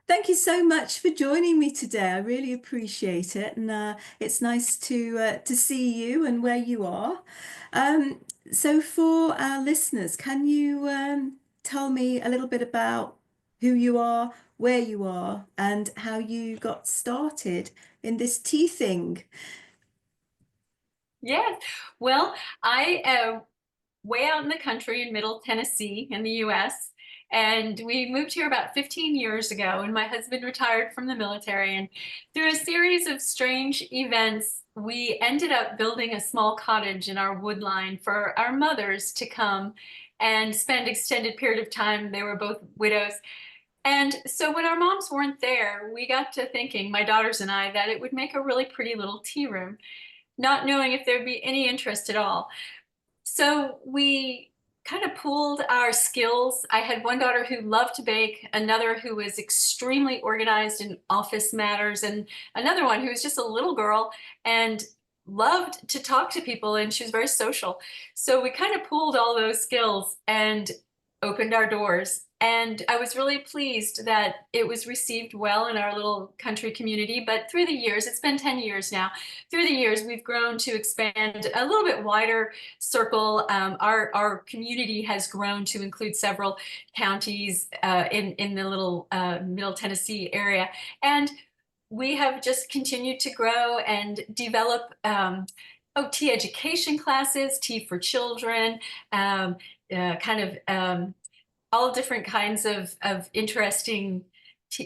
Thank you so much for joining me today. I really appreciate it, and it's nice to see you and where you are. Um, so, for our listeners, can you tell me a little bit about who you are, where you are, and how you got started in this tea thing? Yes. Well, I am way out in the country in Middle Tennessee in the US. And we moved here about 15 years ago, and my husband retired from the military. And through a series of strange events, we ended up building a small cottage in our wood line for our mothers to come and spend extended period of time. They were both widows. And so when our moms weren't there, we got to thinking, my daughters and I, that it would make a really pretty little tea room, not knowing if there'd be any interest at all. So we kind of pooled our skills. I had one daughter who loved to bake, another who was extremely organized in office matters, and another one who was just a little girl and loved to talk to people, and she was very social. So we kind of pooled all those skills and opened our doors. And I was really pleased that it was received well in our little country community. But through the years, it's been 10 years now, through the years, we've grown to expand a little bit wider circle. Our community has grown to include several counties in the little Middle Tennessee area. And we have just continued to grow and develop tea education classes, tea for children, um, kind of all different kinds of interesting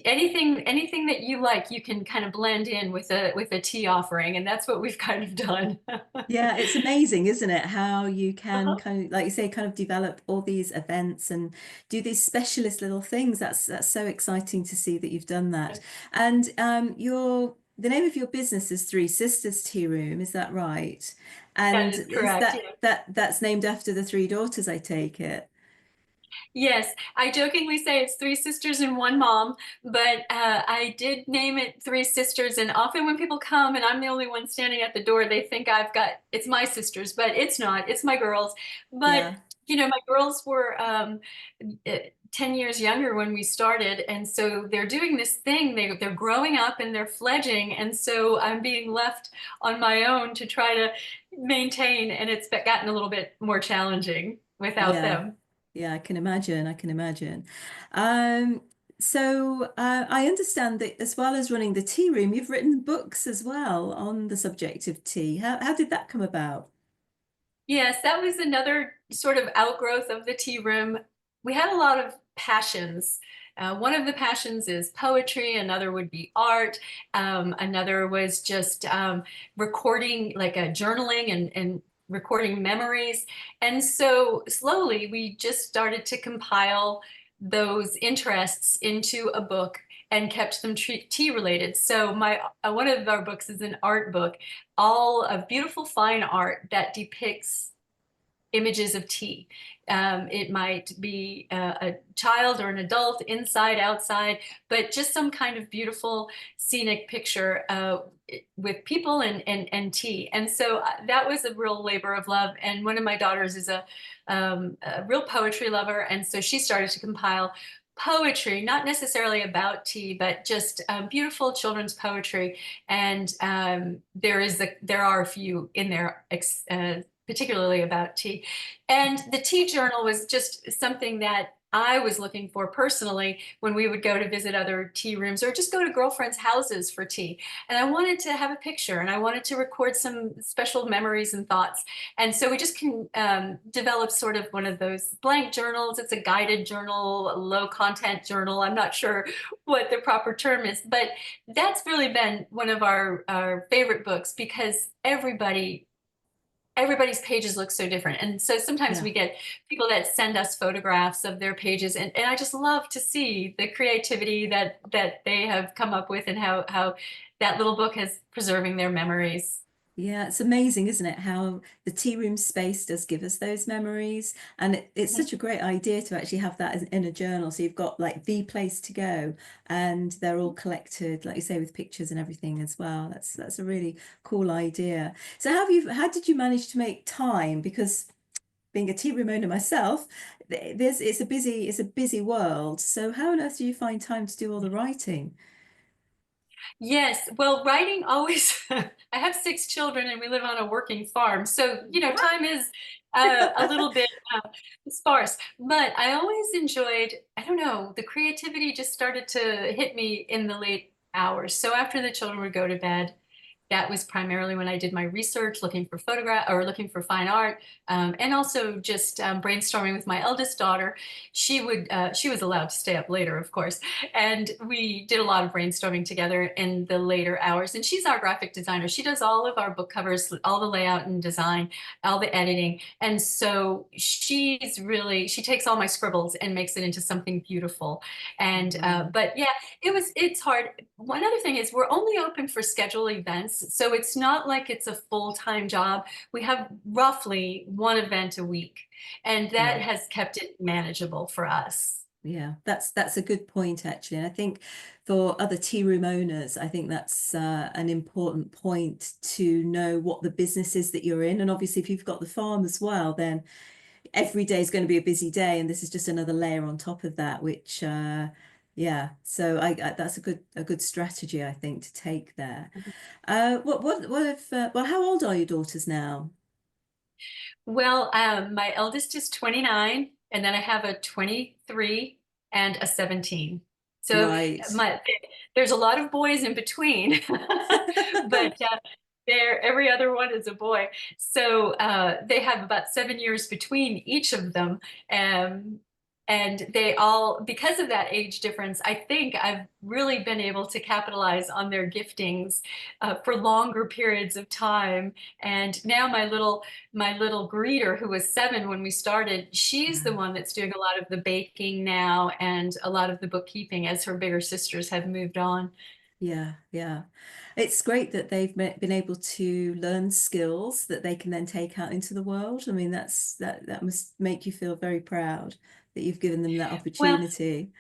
anything that you like, you can kind of blend in with a tea offering, and that's what we've kind of done. Yeah, it's amazing, isn't it? How you can Uh-huh. kind of, like you say, kind of develop all these events and do these specialist little things. That's so exciting to see that you've done that. And your the name of your business is Three Sisters Tea Room, is that right? That And is is correct. Yeah. that's named after the three daughters, I take it. Yes, I jokingly say it's three sisters and one mom, but I did name it Three Sisters. And often when people come and I'm the only one standing at the door, they think I've got it's my sisters, but it's not. It's my girls. But Yeah. my girls were 10 years younger when we started, and so they're doing this thing. They're growing up and they're fledging, and so I'm being left on my own to try to maintain, and it's gotten a little bit more challenging without Yeah. them. Yeah, I can imagine. I can imagine. Um, I understand that as well as running the tea room, you've written books as well on the subject of tea. How did that come about? Yes, that was another sort of outgrowth of the tea room. We had a lot of passions. One of the passions is poetry, another would be art, another was just recording, like journaling and recording memories. And so slowly we just started to compile those interests into a book and kept them tea related. So my one of our books is an art book, all of beautiful fine art that depicts images of tea. It might be a child or an adult, inside, outside, but just some kind of beautiful scenic picture with people and tea. And so that was a real labor of love. And one of my daughters is a real poetry lover. And so she started to compile poetry, not necessarily about tea, but just beautiful children's poetry. And there are a few in there, particularly about tea. And the tea journal was just something that I was looking for personally when we would go to visit other tea rooms or just go to girlfriends' houses for tea. And I wanted to have a picture and I wanted to record some special memories and thoughts. And so we just can develop sort of one of those blank journals. It's a guided journal, a low content journal. I'm not sure what the proper term is, but that's really been one of our favorite books because everybody's pages look so different. And so sometimes Yeah. we get people that send us photographs of their pages, and I just love to see the creativity that they have come up with and how that little book is preserving their memories. Yeah, it's amazing, isn't it? How the tea room space does give us those memories. And it's such a great idea to actually have that in a journal. So you've got like the place to go and they're all collected, like you say, with pictures and everything as well. That's a really cool idea. So how did you manage to make time? Because being a tea room owner myself, it's a busy world. So how on earth do you find time to do all the writing? Yes, well, writing always, I have six children and we live on a working farm. So, What? time is a little bit sparse. But I always enjoyed, I don't know, the creativity just started to hit me in the late hours. So after the children would go to bed, that was primarily when I did my research, looking for photograph or looking for fine art, and also just brainstorming with my eldest daughter. She was allowed to stay up later, of course, and we did a lot of brainstorming together in the later hours. And she's our graphic designer. She does all of our book covers, all the layout and design, all the editing. And so she takes all my scribbles and makes it into something beautiful. And Wow. but yeah, it's hard. One other thing is we're only open for scheduled events, so it's not like it's a full-time job. We have roughly one event a week, and that Yeah. has kept it manageable for us. Yeah, that's a good point actually. And I think for other tea room owners, I think that's an important point to know what the business is that you're in. And obviously, if you've got the farm as well, then every day is going to be a busy day, and this is just another layer on top of that. Which, yeah, so that's a good strategy I think to take there. What if well, how old are your daughters now? Well, my eldest is 29, and then I have a 23 and a 17. So Right. my there's a lot of boys in between, but every other one is a boy. So they have about 7 years between each of them. Um, and they all, because of that age difference, I think I've really been able to capitalize on their giftings for longer periods of time. And now my little greeter, who was 7 when we started, she's the one that's doing a lot of the baking now and a lot of the bookkeeping as her bigger sisters have moved on. Yeah, yeah. It's great that been able to learn skills that they can then take out into the world. I mean, that must make you feel very proud that you've given them that Well, opportunity.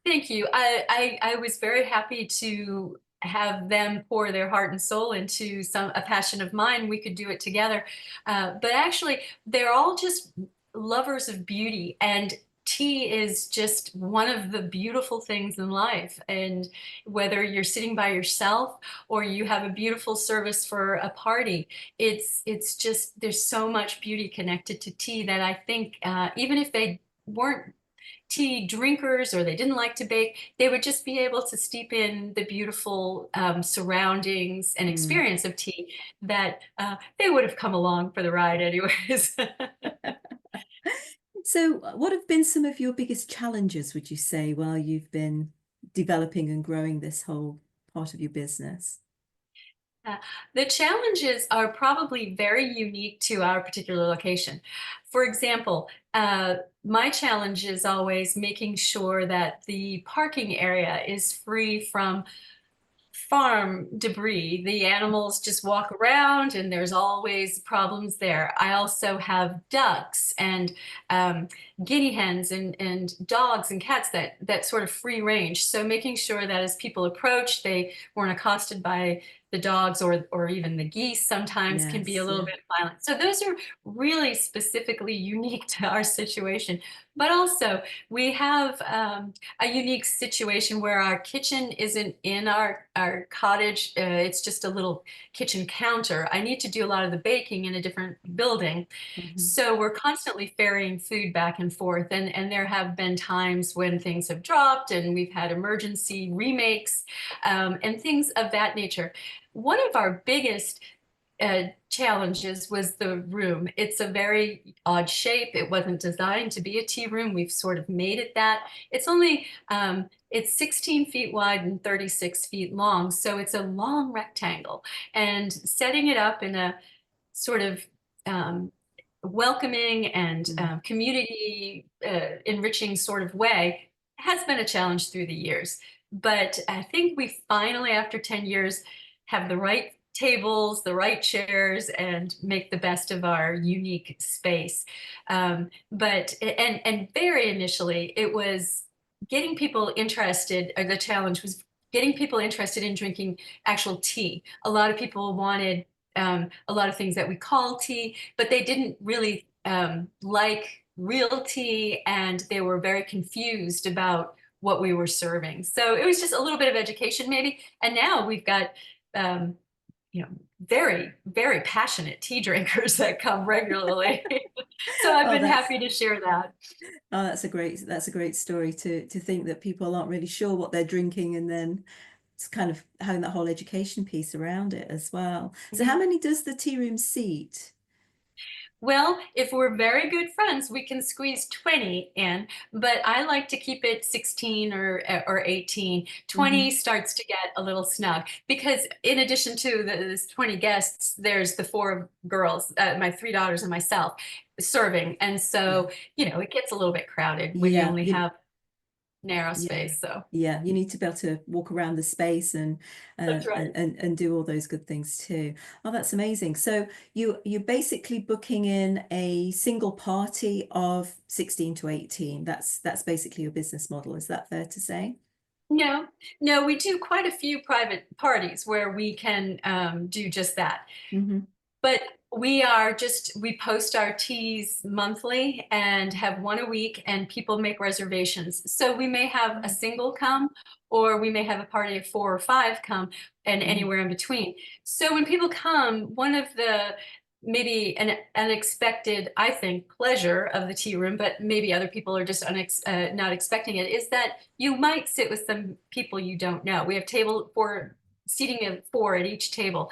thank you. I was very happy to have them pour their heart and soul into a passion of mine. We could do it together. But actually, they're all just lovers of beauty, and tea is just one of the beautiful things in life. And whether you're sitting by yourself or you have a beautiful service for a party, it's just there's so much beauty connected to tea that I think even if they weren't tea drinkers or they didn't like to bake, they would just be able to steep in the beautiful surroundings and Mm. experience of tea that they would have come along for the ride anyways. So, what have been some of your biggest challenges, would you say, while you've been developing and growing this whole part of your business? Uh, the challenges are probably very unique to our particular location. For example, my challenge is always making sure that the parking area is free from farm debris. The animals just walk around and there's always problems there. I also have ducks and um, guinea hens and dogs and cats that sort of free range. So making sure that as people approach, they weren't accosted by the dogs or even the geese sometimes can be a Yes, little yeah. bit violent. So those are really specifically unique to our situation. But also we have a unique situation where our kitchen isn't in our cottage. It's just a little kitchen counter. I need to do a lot of the baking in a different building. Mhm. So we're constantly ferrying food back and forth. And there have been times when things have dropped and we've had emergency remakes and things of that nature. One of our biggest challenges was the room. It's a very odd shape. It wasn't designed to be a tea room. We've sort of made it that. It's 16 feet wide and 36 feet long. So it's a long rectangle. And setting it up in a sort of um, welcoming and Mm. community enriching sort of way has been a challenge through the years. But I think we finally, after 10 years, have the right tables, the right chairs, and make the best of our unique space. But very initially, it was getting people interested, or the challenge was getting people interested in drinking actual tea. A lot of people wanted a lot of things that we call tea, but they didn't really like real tea, and they were very confused about what we were serving. So it was just a little bit of education, maybe. And now we've got, um, very, very passionate tea drinkers that come regularly. So I've Oh, been happy to share that. that's a great story to think that people aren't really sure what they're drinking, and then it's kind of having that whole education piece around it as well. So how Mhm. many does the tea room seat? Well, if we're very good friends, we can squeeze 20 in, but I like to keep it 16 or 18. 20 Hmm. starts to get a little snug because in addition to this 20 guests, there's the four girls, my three daughters and myself serving. And Yeah. so, it gets a little bit crowded when you Yeah. only have narrow Yeah. space. So Yeah, you need to be able to walk around the space and that's right. and do all those good things too. Oh, that's amazing. So you're basically booking in a single party of 16 to 18. That's basically your business model. Is that fair to say? No, no, we do quite a few private parties where we can do just that. Hmm. But we post our teas monthly and have one a week, and people make reservations. So we may have a single come, or we may have a party of four or five come, and Hmm. anywhere in between. So when people come, one of the maybe an unexpected, I think, pleasure of the tea room, but maybe other people are just not expecting it, is that you might sit with some people you don't know. We have table for seating of four at each table.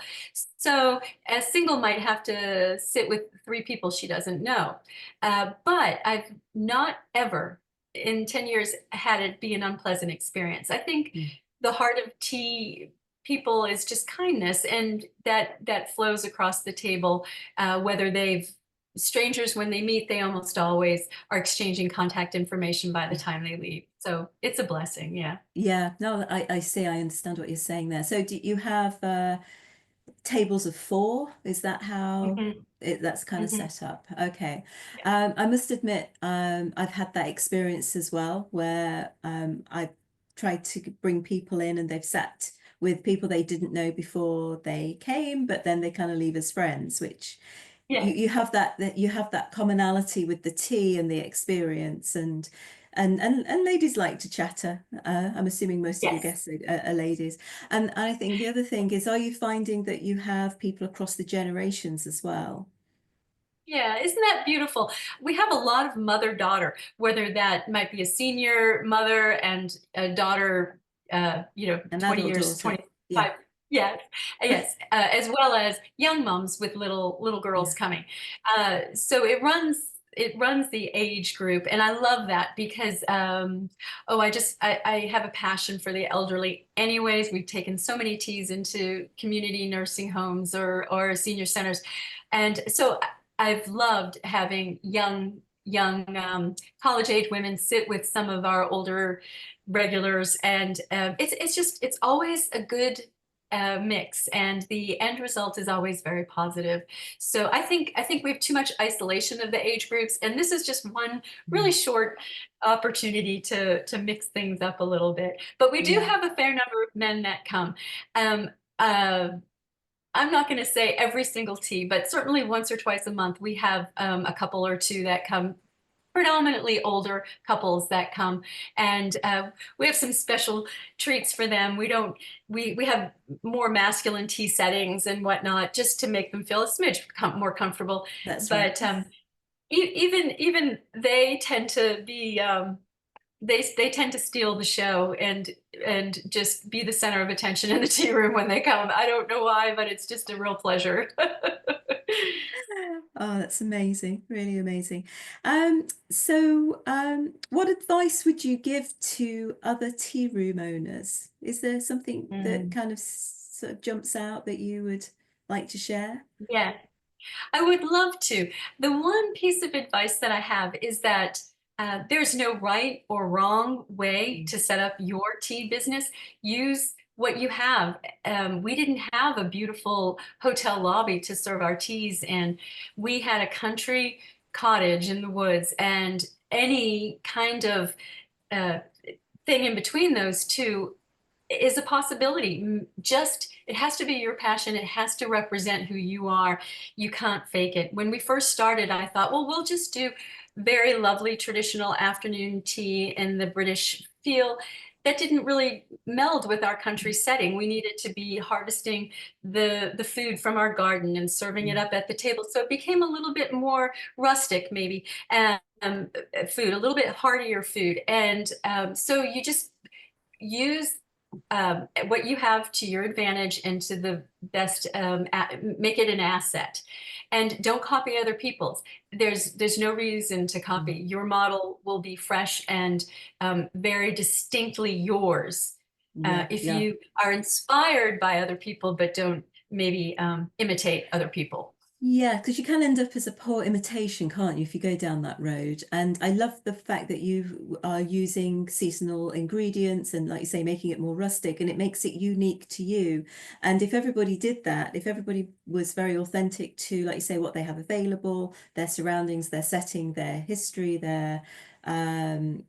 So a single might have to sit with three people she doesn't know. But I've not ever in 10 years had it be an unpleasant experience. I think the heart of tea people is just kindness, and that flows across the table, whether they've strangers when they meet, they almost always are exchanging contact information by the time they leave. So it's a blessing. Yeah. Yeah, no, I see. I understand what you're saying there. So do you have tables of four? Is that how Hmm. that's kind of Hmm. set up? Okay. I must admit, I've had that experience as well, where I've tried to bring people in and they've sat with people they didn't know before they came, but then they kind of leave as friends, which Yeah. you have that you have that commonality with the tea and the experience, and ladies like to chatter. I'm assuming most of your Yes. guests are ladies. And I think the other thing is, are you finding that you have people across the generations as well? Yeah, isn't that beautiful? We have a lot of mother-daughter, whether that might be a senior mother and a daughter, An 20 adult years, daughter. Yeah, 25. Yes, yes, as well as young moms with little girls yeah, coming. So it runs the age group, and I love that because I have a passion for the elderly. Anyways, we've taken so many teas into community nursing homes or senior centers, and so I've loved having young college age women sit with some of our older regulars, and it's always a good mix, and the end result is always very positive. So I think we have too much isolation of the age groups, and this is just one really mm, short opportunity to mix things up a little bit. But we do yeah. have a fair number of men that come. Um, uh, I'm not going to say every single tea, but certainly once or twice a month, we have a couple or two that come, predominantly older couples that come, and we have some special treats for them. We have more masculine tea settings and whatnot, just to make them feel a smidge more comfortable. That's right. But even they tend to be they tend to steal the show and just be the center of attention in the tea room when they come. I don't know why, but it's just a real pleasure. Oh, that's amazing. Really amazing. What advice would you give to other tea room owners? Is there something that Mm, kind of sort of jumps out that you would like to share? yeah. I would love to. The one piece of advice that I have is that there's no right or wrong way Mm. to set up your tea business. Use what you have. We didn't have a beautiful hotel lobby to serve our teas in. We had a country cottage in the woods, and any kind of uh, thing in between those two is a possibility. Just it has to be your passion. It has to represent who you are. You can't fake it. When we first started, I thought, well, we'll just do very lovely traditional afternoon tea in the British feel. That didn't really meld with our country setting. We needed to be harvesting the food from our garden and serving it Mm. up at the table. So it became a little bit more rustic, maybe, food, a little bit heartier food. And so you just use what you have to your advantage and to the best, make it an asset, and don't copy other people's. There's no reason to copy. Mm. Your model will be fresh and very distinctly yours. Yeah, If yeah. you are inspired by other people but don't maybe imitate other people. Yeah, because you can end up as a poor imitation, can't you, if you go down that road? And I love the fact that you are using seasonal ingredients and, like you say, making it more rustic, and it makes it unique to you. And if everybody did that, if everybody was very authentic to, like you say, what they have available, their surroundings, their setting, their history, um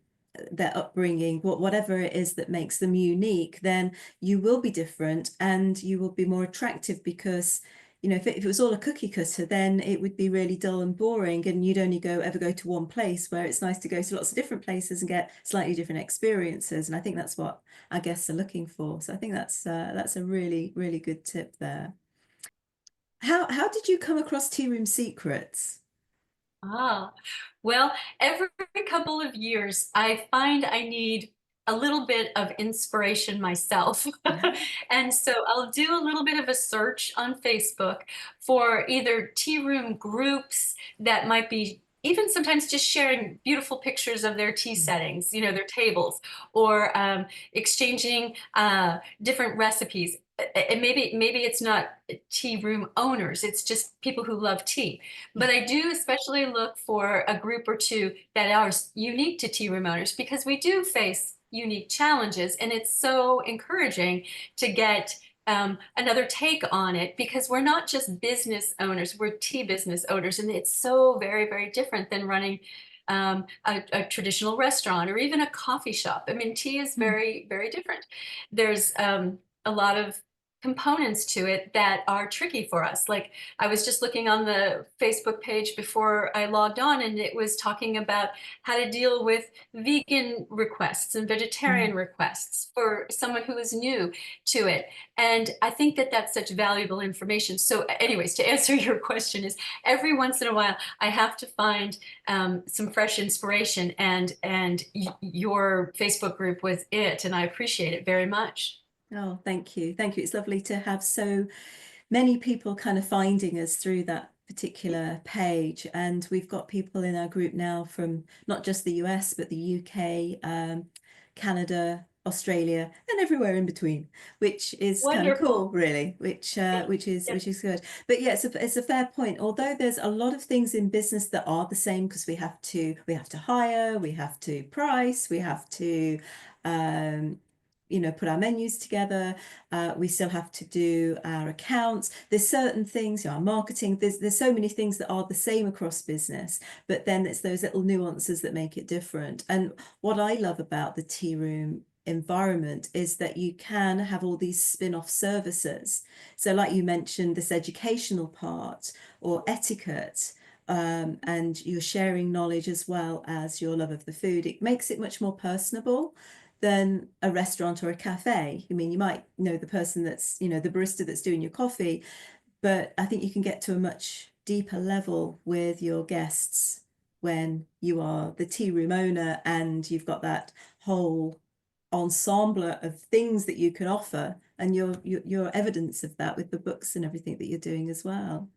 their upbringing, whatever it is that makes them unique, then you will be different and you will be more attractive because if it was all a cookie cutter, then it would be really dull and boring, and you'd only ever go to one place where it's nice to go to lots of different places and get slightly different experiences. And I think that's what our guests are looking for. So I think that's a really, really good tip there. How did you come across Tea Room Secrets? Ah, well, every couple of years, I find I need a little bit of inspiration myself. Yeah. And so I'll do a little bit of a search on Facebook for either tea room groups that might be even sometimes just sharing beautiful pictures of their tea Mm. settings, their tables, or exchanging different recipes. And maybe it's not tea room owners, it's just people who love tea. Yeah. But I do especially look for a group or two that are unique to tea room owners, because we do face unique challenges. And it's so encouraging to get another take on it, because we're not just business owners, we're tea business owners. And it's so very, very different than running a traditional restaurant or even a coffee shop. I mean, tea is Mm. very, very different. There's a lot of components to it that are tricky for us. Like, I was just looking on the Facebook page before I logged on, and it was talking about how to deal with vegan requests and Mm. vegetarian requests for someone who is new to it. And I think that that's such valuable information. So, anyways, to answer your question, is every once in a while I have to find some fresh inspiration, and your Facebook group was it, and I appreciate it very much. Oh, thank you. Thank you. It's lovely to have so many people kind of finding us through that particular page. And we've got people in our group now from not just the US, but the UK, Canada, Australia, and everywhere in between, which is kind of cool, Wonderful. really, which Yep. which Yep. is good. But yeah, it's a fair point. Although there's a lot of things in business that are the same because we have to hire, we have to price, we have to um, put our menus together. We still have to do our accounts. There's certain things, our marketing. There's so many things that are the same across business, but then it's those little nuances that make it different. And what I love about the tea room environment is that you can have all these spin-off services. So, like you mentioned, this educational part or etiquette. And you're sharing knowledge as well as your love of the food. It makes it much more personable than a restaurant or a cafe. I mean, you might know the person the barista that's doing your coffee, but I think you can get to a much deeper level with your guests when you are the tea room owner and you've got that whole ensemble of things that you can offer, and your evidence of that with the books and everything that you're doing as well.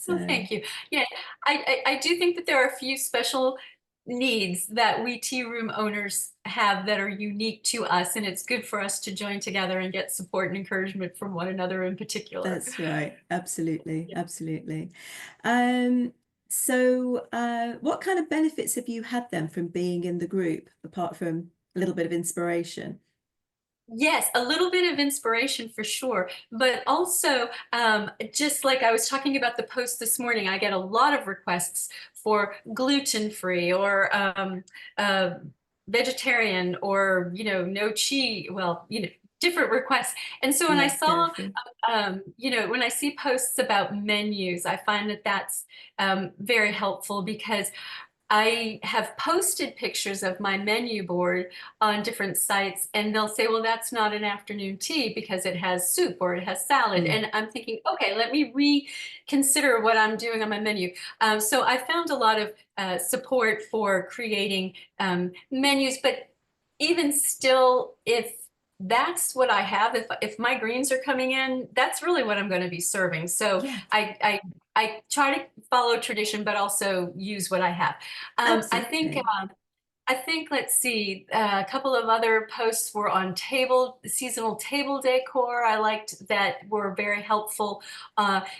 Well, So thank you. Yeah, I do think that there are a few special needs that we tea room owners have that are unique to us, and it's good for us to join together and get support and encouragement from one another in particular. that's right. Absolutely. Absolutely. Um, so what kind of benefits have you had then from being in the group, apart from a little bit of inspiration? Yes, a little bit of inspiration for sure, but also just like I was talking about the post this morning, I get a lot of requests for gluten-free or uh, vegetarian, or no cheese. Well, different requests. And so when I Yeah, go saw, for it. when I see posts about menus, I find that that's very helpful because I have posted pictures of my menu board on different sites, and they'll say, well, that's not an afternoon tea because it has soup or it has salad. Mm, And I'm thinking, okay, let me reconsider what I'm doing on my menu. So I found a lot of support for creating menus, but even still, if that's what I have, if my greens are coming in, that's really what I'm going to be serving. So yeah, I try to follow tradition, but also use what I have. absolutely. I think, let's see, a couple of other posts were on seasonal table decor. I liked that were very helpful.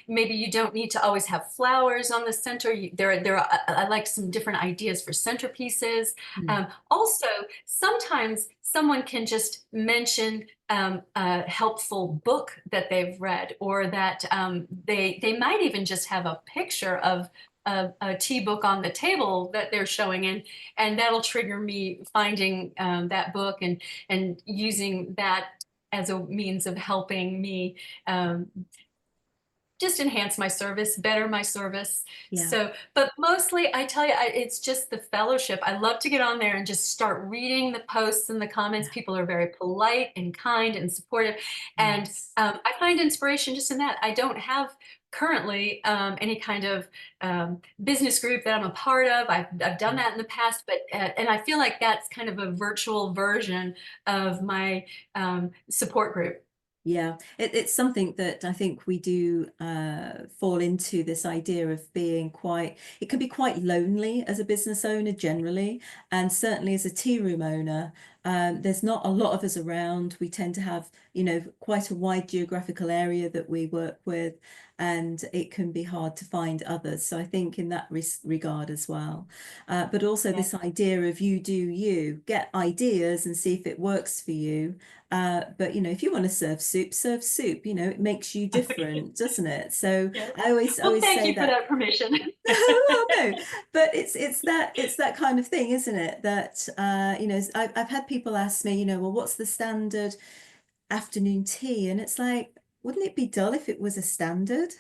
Maybe you don't need to always have flowers on the center. I like some different ideas for centerpieces. Mm, Also, sometimes someone can just mention a helpful book that they've read, or that they might even just have a picture of a tea book on the table that they're showing, and that'll trigger me finding that book and using that as a means of helping me um, just enhance my service, better my service. yeah, So, but mostly I tell you, it's just the fellowship. I love to get on there and just start reading the posts and the comments. yeah, People are very polite and kind and supportive. And yes. I find inspiration just in that. I don't have currently any kind of business group that I'm a part of. I've done Mm. that in the past, but and I feel like that's kind of a virtual version of my support group. Yeah, it's something that I think we do fall into this idea of being quite, it can be quite lonely as a business owner generally, and certainly as a tea room owner. There's not a lot of us around. We tend to have, quite a wide geographical area that we work with, and it can be hard to find others. So I think in that regard as well. But also Yeah. this idea of you do you, get ideas and see if it works for you. But if you want to serve soup, serve soup. It makes you different, doesn't it? So Yeah. I always Well, always thank say you for that. that permission. Well, no, but it's that kind of thing, isn't it? That I've had people ask me, well, what's the standard afternoon tea? And it's like, wouldn't it be dull if it was a standard?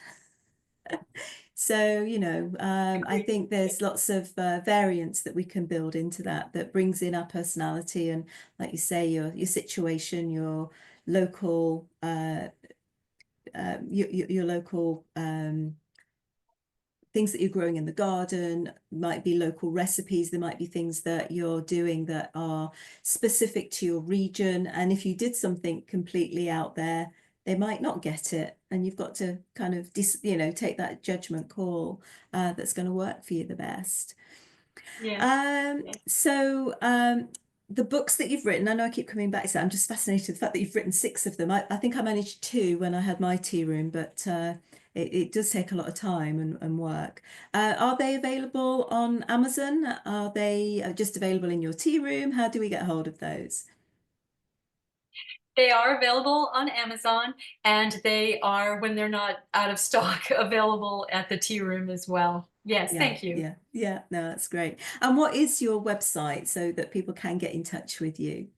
So, I Agreed. think there's lots of variants that we can build into that brings in our personality and, like you say, your situation, your local, your local things that you're growing in the garden, might be local recipes. There might be things that you're doing that are specific to your region. And if you did something completely out there, they might not get it. And you've got to kind of, take that judgment call that's going to work for you the best. Yeah. Um, Yeah. so the books that you've written, I know I keep coming back to that. I'm just fascinated with the fact that you've written six of them. I think I managed two when I had my tea room, but it does take a lot of time and work. Are they available on Amazon? Are they just available in your tea room? How do we get hold of those? They are available on Amazon, and they are, when they're not out of stock, available at the tea room as well. Yes, Yeah, thank you. yeah, yeah. No, that's great. And what is your website so that people can get in touch with you?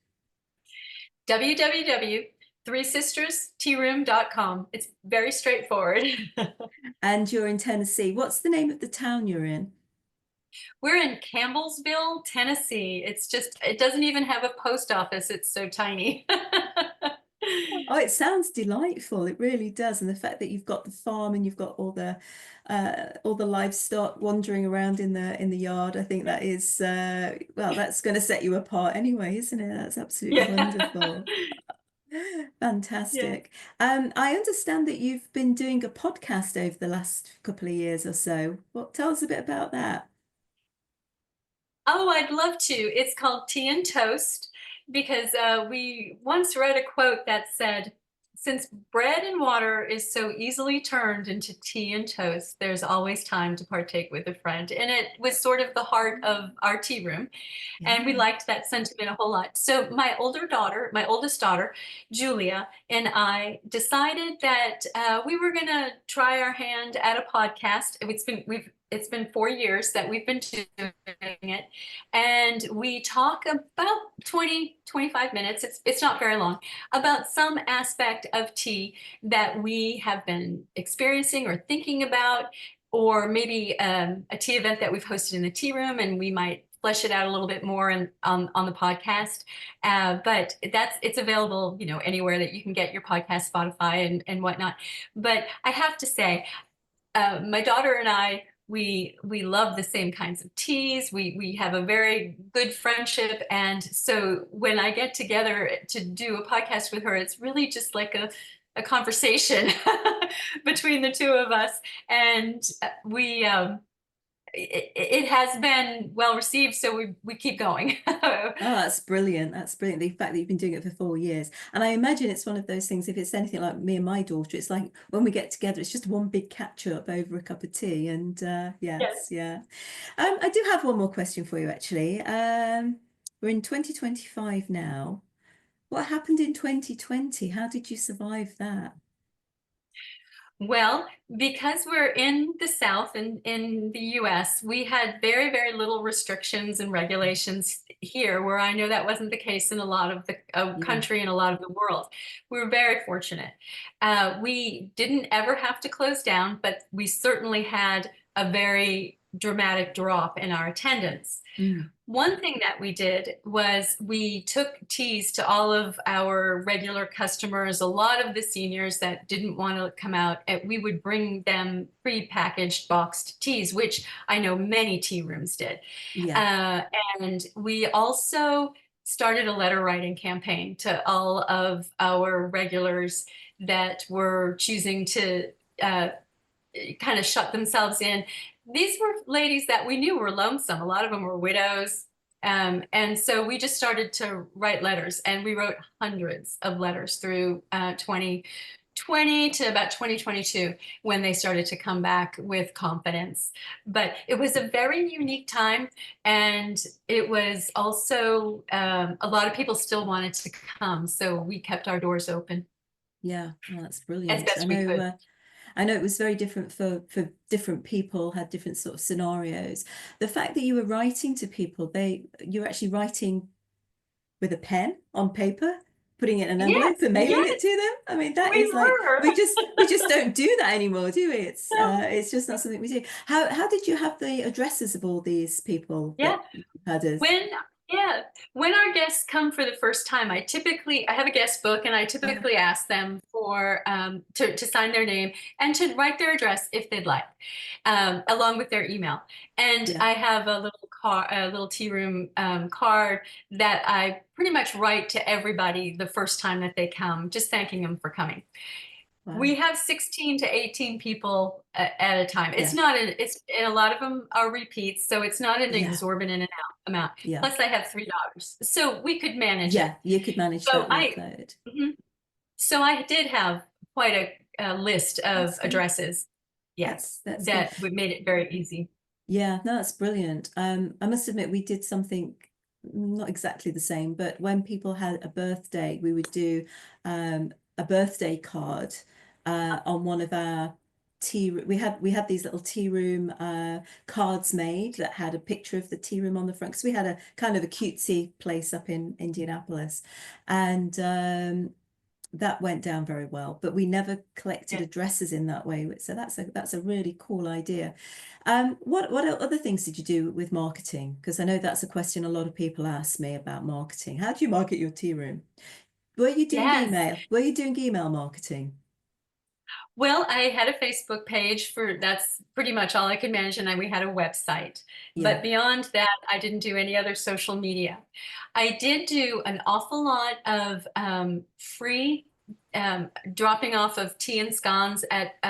www.threesisterstearoom.com. It's very straightforward. And you're in Tennessee. What's the name of the town you're in? We're in Campbellsville, Tennessee. It doesn't even have a post office. It's so tiny. Oh, it sounds delightful. It really does. And the fact that you've got the farm and you've got all the livestock wandering around in the yard, I think that is well, that's going to set you apart anyway, isn't it? That's absolutely Yeah. wonderful. Yeah. Fantastic. I understand that you've been doing a podcast over the last couple of years or so. What tell us a bit about that? Oh, I'd love to. It's called Tea and Toast because we once read a quote that said, since bread and water is so easily turned into tea and toast, there's always time to partake with a friend. And it was sort of the heart of our tea room. And we Yeah. liked that sentiment a whole lot. So my oldest daughter, Julia, and I decided that we were going to try our hand at a podcast. We've it's been 4 years that we've been doing it, and we talk about 20-25 minutes. It's not very long, about some aspect of tea that we have been experiencing or thinking about, or maybe a tea event that we've hosted in the tea room, and we might flesh it out a little bit more on the podcast. But it's available, anywhere that you can get your podcast, Spotify and whatnot. But I have to say, my daughter and I, we love the same kinds of teas. We have a very good friendship, and so when I get together to do a podcast with her, it's really just like a conversation between the two of us, and we it has been well received, so we keep going. Oh, that's brilliant. That's brilliant. The fact that you've been doing it for 4 years. And I imagine it's one of those things, if it's anything like me and my daughter, it's like when we get together, it's just one big catch up over a cup of tea. And yes, Yes. yeah. I do have one more question for you, actually. We're in 2025 now. What happened in 2020? How did you survive that? Well, because we're in the South and in the US, we had very, very little restrictions and regulations here, where I know that wasn't the case in a lot of the Yeah. country and a lot of the world. We were very fortunate. We didn't ever have to close down, but we certainly had a very dramatic drop in our attendance. Mm. One thing that we did was we took teas to all of our regular customers, a lot of the seniors that didn't want to come out, and we would bring them pre-packaged boxed teas, which I know many tea rooms did. Yeah. Uh, and we also started a letter writing campaign to all of our regulars that were choosing to uh, kind of shut themselves in. These were ladies that we knew were lonesome. A lot of them were widows. And so we just started to write letters, and we wrote hundreds of letters through 2020 to about 2022, when they started to come back with confidence. But it was a very unique time. And it was also, a lot of people still wanted to come. So we kept our doors open Yeah. Well, that's as brilliant. best we could. I know it was very different for different people, had different sort of scenarios. The fact that you were writing to people, you're actually writing with a pen on paper, putting it in an envelope Yes, and mailing it yes, to them. I mean, that we is like were. we just don't do that anymore, do we? No. It's just not something we do. How did you have the addresses of all these people Yeah. that you had as When yeah, when our guests come for the first time, I have a guest book, and I uh, typically ask them for to sign their name and to write their address if they'd like, along with their email. And yeah, I have a little tea room card that I pretty much write to everybody the first time that they come, just thanking them for coming. wow, We have 16 to 18 people at a time. It's yeah, not an, it's, and a lot of them are repeats, so it's not an yeah, exorbitant amount. yeah, Plus, I have three daughters, so we could manage it. yeah. You could manage So that workload. mhm. So I did have quite a list of That's good. addresses. Yeah, That's good. that would made it very easy. Yeah, no, that's brilliant. I must admit we did something not exactly the same, but when people had a birthday, we would do a birthday card on one of our we had these little tea room cards made that had a picture of the tea room on the front, because we had a kind of a cutesy place up in Indianapolis, and that went down very well, but we never collected Yeah. addresses in that way. So that's a really cool idea. What other things did you do with marketing? Because I know that's a question a lot of people ask me about marketing. How do you market your tea room? Were you doing Yes. email? Were you doing email marketing? Well, I had a Facebook page for that's pretty much all I could manage, and then we had a website. Yeah. But beyond that, I didn't do any other social media. I did do an awful lot of free dropping off of tea and scones at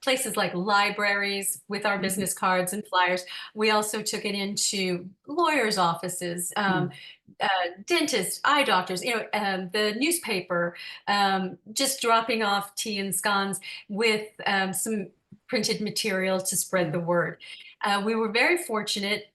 places like libraries with our Mhm. business cards and flyers. We also took it into lawyers' offices, Mm. uh, dentists, eye doctors, the newspaper, just dropping off tea and scones with some printed material to spread Mm. the word. We were very fortunate.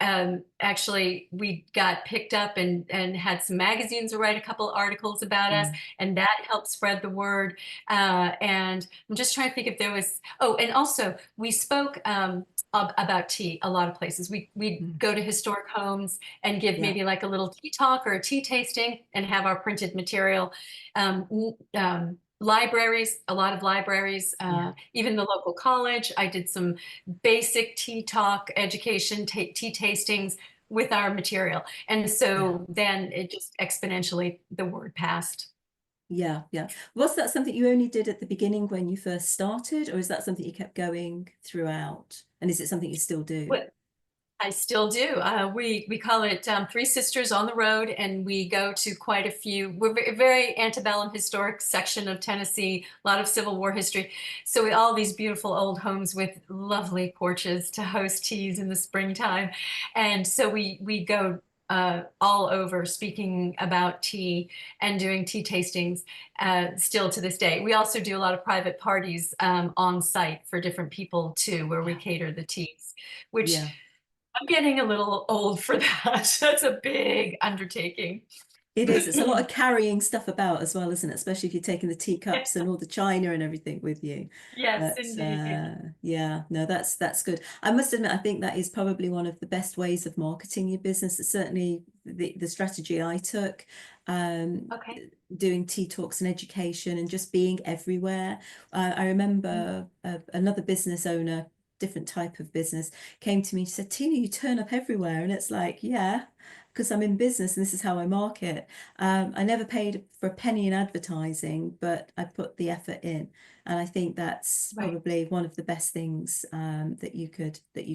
Actually, we got picked up and had some magazines write a couple articles about us, Mm, and that helped spread the word. And I'm just trying to think if there was. Oh, and also we spoke about tea a lot of places. We mm. go to historic homes and give Yeah, maybe like a little tea talk or a tea tasting, and have our printed material. Libraries, a lot of libraries, yeah, even the local college. I did some basic tea talk education, tea tastings with our material. And yeah. so then it just exponentially, the word passed. Yeah, yeah. Was that something you only did at the beginning when you first started, or is that something you kept going throughout? And is it something you still do? I still do. We call it Three Sisters on the Road, and we go to quite a few. We're very antebellum historic section of Tennessee, a lot of Civil War history. So we all these beautiful old homes with lovely porches to host teas in the springtime, and so we go all over speaking about tea and doing tea tastings still to this day. We also do a lot of private parties on site for different people too, where we Yeah, cater the teas, which yeah. I'm getting a little old for that. That's a big undertaking. It is. It's a lot of carrying stuff about as well, isn't it? Especially if you're taking the teacups and all the china and everything with you. Yes, But indeed. yeah, no, that's good. I must admit, I think that is probably one of the best ways of marketing your business. It's certainly the strategy I took, um, Okay. doing tea talks and education and just being everywhere. I remember another business owner, different type of business, came to me and said, "Tina, you turn up everywhere," and it's like, yeah. Because I'm in business and this is how I market. I never paid for a penny in advertising, but I put the effort in. And I think that's Right. probably one of the best things that you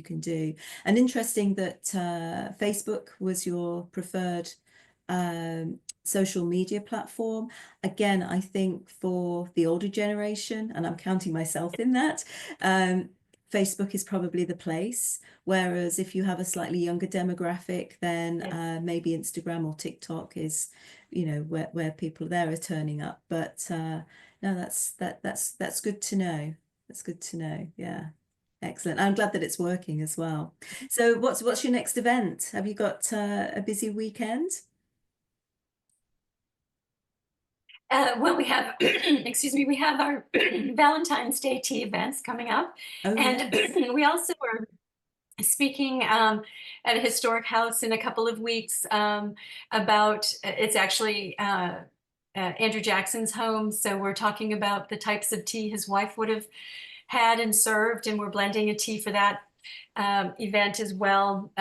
can do. And interesting that Facebook was your preferred social media platform. Again, I think for the older generation, and I'm counting myself in that, um, Facebook is probably the place. Whereas if you have a slightly younger demographic, then Yes. maybe Instagram or TikTok is, where people there are turning up. But no, that's good to know. That's good to know. Yeah. Excellent. I'm glad that it's working as well. So what's your next event? Have you got a busy weekend? Well, we have, excuse me, we have our Valentine's Day tea events coming up. Oh And yes. we also are speaking at a historic house in a couple of weeks about, it's actually Andrew Jackson's home. So we're talking about the types of tea his wife would have had and served, and we're blending a tea for that event as well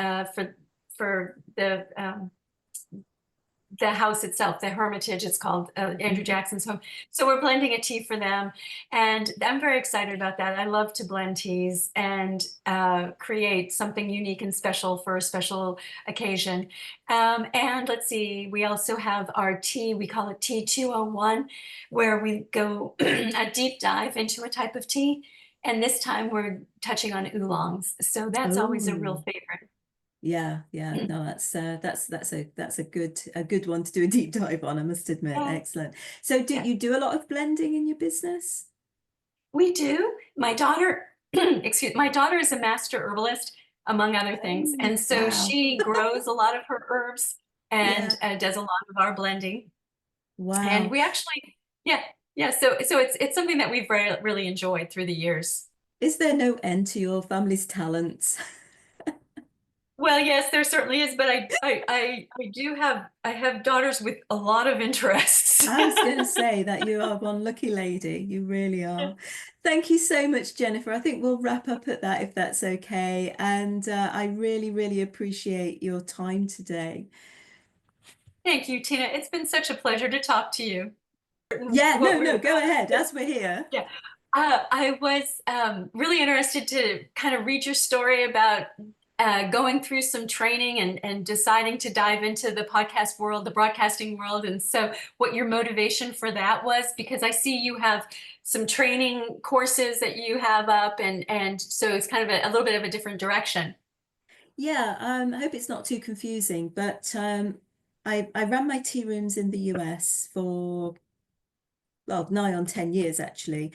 for the house itself, the Hermitage, it's called Andrew Mhm. Jackson's home. So we're blending a tea for them, and I'm very excited about that. I love to blend teas and create something unique and special for a special occasion. And let's see, we also have our tea. We call it Tea 201, where we go a deep dive into a type of tea. And this time we're touching on oolongs. So that's always a real Oh, favorite. yeah, yeah. No, that's a good one to do a deep dive on, I must admit. Yeah, Excellent. So do yeah. you do a lot of blending in your business? We do. My daughter, my daughter is a master herbalist, among other things. Oh, And so wow. she grows a lot of her herbs and Yeah. does a lot of our blending. And Wow. we actually, yeah, yeah. So it's something that we've really enjoyed through the years. Is there no end to your family's talents? Well, yes, there certainly is, but I have daughters with a lot of interests. I was going to say that you are one lucky lady. You really are. Thank you so much, Jennifer. I think we'll wrap up at that if that's okay. And I really, really appreciate your time today. Thank you, Tina. It's been such a pleasure to talk to you. Yeah, What no, we're no, go about. ahead as we're here. Yeah. I was really interested to kind of read your story about going through some training and deciding to dive into the podcast world, the broadcasting world. And so, what your motivation for that was, because I see you have some training courses that you have up, and so it's kind of a little bit of a different direction. Yeah, I hope it's not too confusing, but I ran my tea rooms in the US for well, nigh on 10 years actually.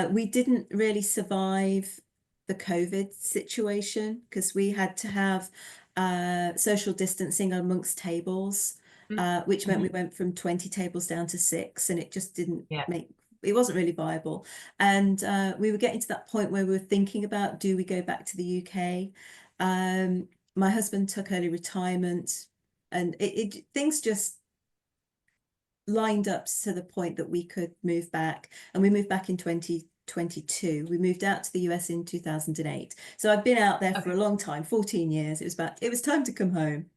We didn't really survive the COVID situation because we had to have social distancing amongst tables, which meant we Mm-hmm. went from 20 tables down to six, and it just didn't Yeah. make it wasn't really viable. And we were getting to that point where we were thinking about, do we go back to the UK? My husband took early retirement, and things just lined up to the point that we could move back, and we moved back in 2022. We moved out to the US in 2008. So I've been out there for a Okay. long time, 14 years. It was time to come home.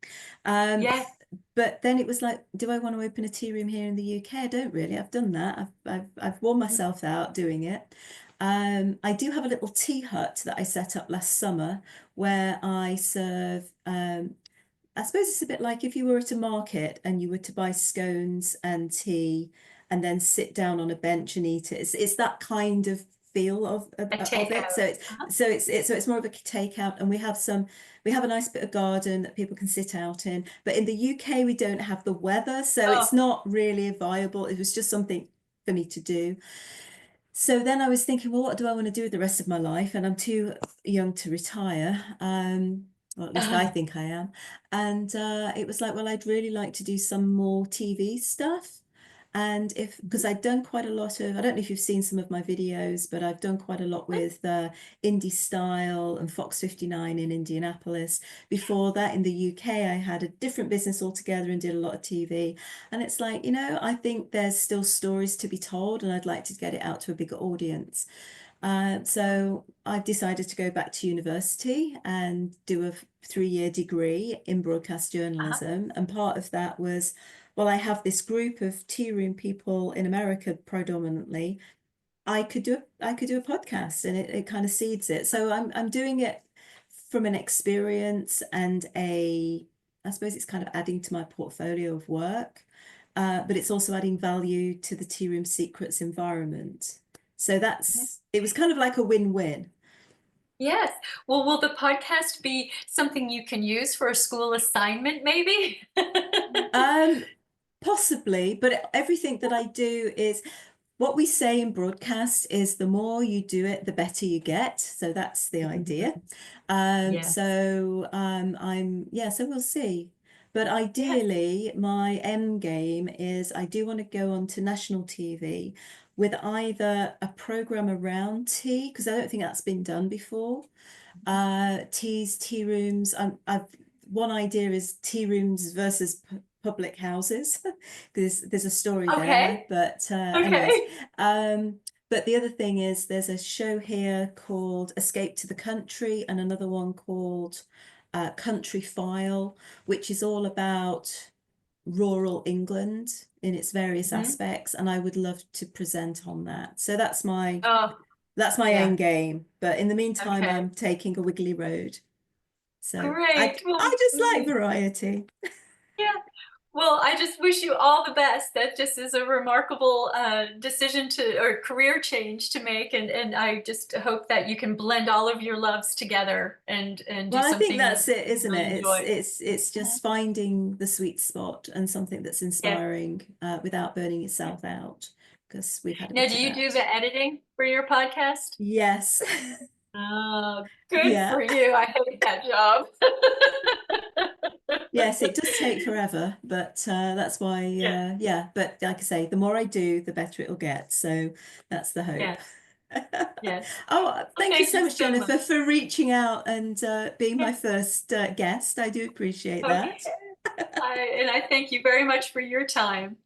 Um, Yes. but then it was like, do I want to open a tea room here in the UK? I don't really. I've done that. I've worn Mhm. myself out doing it. I do have a little tea hut that I set up last summer where I serve I suppose it's a bit like if you were at a market and you were to buy scones and tea and then sit down on a bench and eat it. It's that kind of feel A of it. So takeout. Uh-huh. it's more of a takeout, and we have a nice bit of garden that people can sit out in. But in the UK we don't have the weather, so it's Oh. not really viable. It was just something for me to do. So then I was thinking, well, what do I want to do with the rest of my life? And I'm too young to retire. Well, at least I think I am. And it was like, well, I'd really like to do some more TV stuff. And because I'd done quite a lot of, I don't know if you've seen some of my videos, but I've done quite a lot with Indie Style and Fox 59 in Indianapolis. Before that, in the UK, I had a different business altogether and did a lot of TV. And it's like, I think there's still stories to be told, and I'd like to get it out to a bigger audience. So I've decided to go back to university and do a 3-year degree in broadcast Uh-huh. journalism. And part of that was, well, I have this group of tea room people in America predominantly. I could do a podcast, and it kind of seeds it. So I'm doing it from an experience and I suppose it's kind of adding to my portfolio of work, but it's also adding value to the Tea Room Secrets environment. So it was kind of like a win-win. Yes. Well, will the podcast be something you can use for a school assignment, maybe? Um, Possibly, but everything that I do is what we say in broadcast is the more you do it, the better you get. So that's the idea. Yes. So we'll see. But Yes. ideally, my end game is I do want to go on to national TV with either a program around tea, because I don't think that's been done before, tea rooms. I've one idea is tea rooms versus public houses. There's a story there, Okay. but anyways, Okay. um, but the other thing is there's a show here called Escape to the Country and another one called Country File, which is all about rural England in its various Mhm. aspects, and I would love to present on that. So Oh, that's my yeah. end game. But in the meantime, Okay. I'm taking a wiggly road. So Great. I Well, just like variety. yeah. Well, I just wish you all the best. That just is a remarkable decision to or career change to make, and I just hope that you can blend all of your loves together and do Well, I think something that's it, you isn't really it? enjoy. It's Mhm. just finding the sweet spot and something that's Yes. inspiring without burning Yes. yourself out, because we've had a Now, bit do of you do that. the editing for your podcast? Yes. Oh, good Yeah. for you. I hate that job. Yes, it does take forever, but that's why, Yes, yeah. But like I say, the more I do, the better it'll get. So that's the hope. yes, yes. Oh, Well, thank you thank so you much, so much. Jennifer, for reaching out and being my Yeah, first guest. I do appreciate okay. that. And I thank you very much for your time.